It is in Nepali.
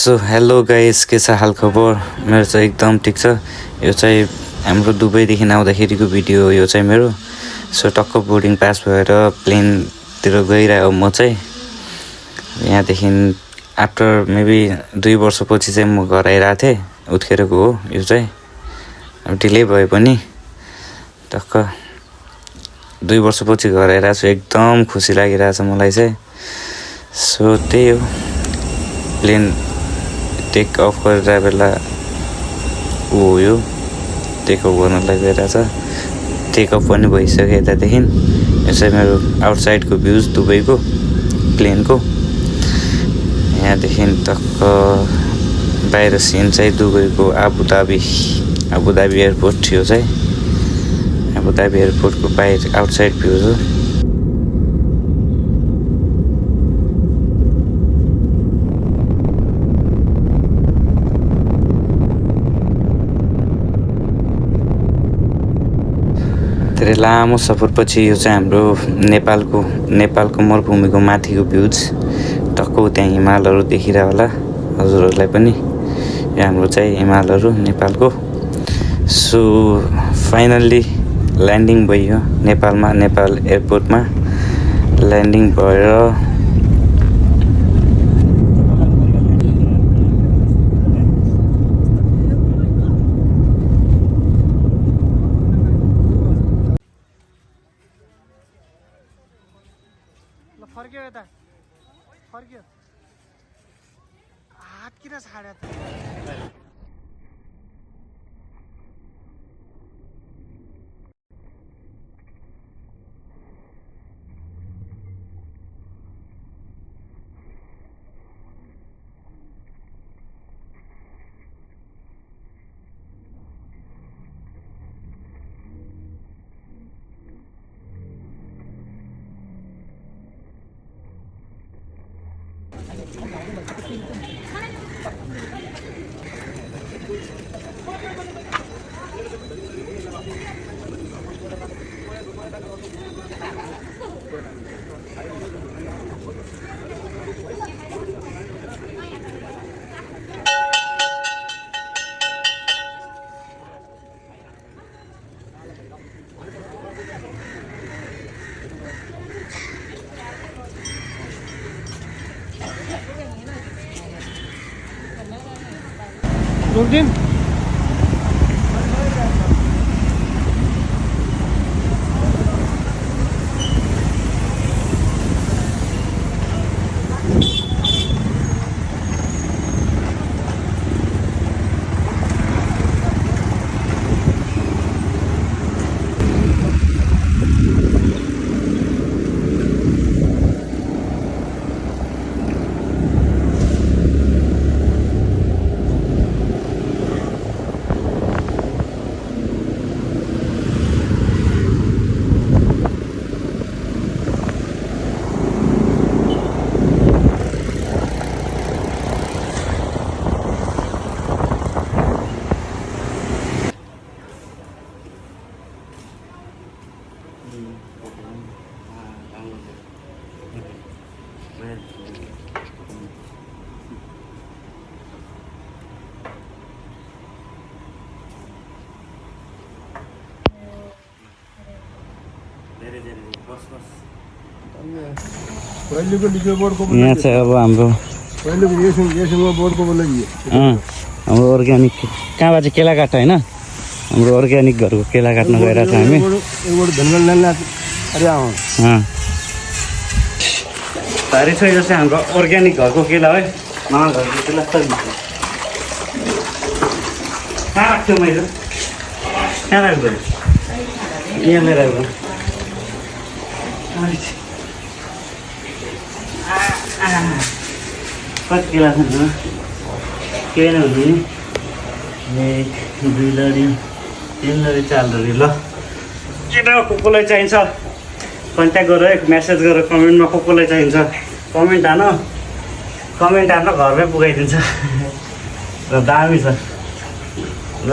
सो हेलो गाइस, के छ हाल खबर? मेरो चाहिँ एकदम ठिक छ। यो चाहिँ हाम्रो दुबईदेखि आउँदाखेरिको भिडियो हो यो चाहिँ मेरो। सो टक्क बोर्डिङ पास भएर प्लेनतिर गइरहेको म चाहिँ यहाँदेखि आफ्टर मेबी 2 वर्षपछि चाहिँ म घर आइरहेको थिएँ। उठेरको हो यो चाहिँ, अब ढिलै भए पनि टक्क 2 वर्षपछि घर आइरहेको छु। एकदम खुसी लागिरहेछ मलाई चाहिँ। सो त्यही हो, प्लेन टेक अफ गरेर बेला हो यो टेक अफ गर्नलाई गइरहेछ। टेक अफ पनि भइसक्यो यतादेखि। यो चाहिँ मेरो आउटसाइडको भ्युज दुबईको प्लेनको। यहाँदेखि टक्क बाहिर सिन चाहिँ दुबईको आबुधाबी एयरपोर्ट थियो चाहिँ। आबुधाबी एयरपोर्टको बाहिर आउटसाइड भ्युज हो। धेरै लामो सफरपछि यो चाहिँ हाम्रो नेपालको मरुभूमिको माथिको भ्युज। टक्क त्यहाँ हिमालहरू देखिरह होला हजुरहरूलाई पनि। यो हाम्रो चाहिँ हिमालहरू नेपालको। सो फाइनल्ली ल्यान्डिङ भयो नेपालमा, नेपाल एयरपोर्टमा ल्यान्डिङ भएर फर्क्यो यता फर्क्यो हात किन छाड्यो त? रोकिदिन यहाँ चाहिँ अब हाम्रो हाम्रो अर्ग्यानिक कहाँबाट चाहिँ केला काट्छ होइन, हाम्रो अर्ग्यानिक घरको केला काट्न गइरहेको छ हामी। भारी छ यो चाहिँ हाम्रो अर्ग्यानिक घरको केला है। मामा घरको केला कहाँ राख्थ्यो मैले, कहाँ राख्दो यहाँ लिएर आएको कति केला छ केही नै हुँदैन। 1 2 लडी 3 लडी 4 लडी। ल केटा कसलाई चाहिन्छ कन्ट्याक्ट गर, एक मेसेज गर कमेन्टमा कसलाई चाहिन्छ कमेन्ट हान घरमै पुगाइदिन्छ र दामी छ। ल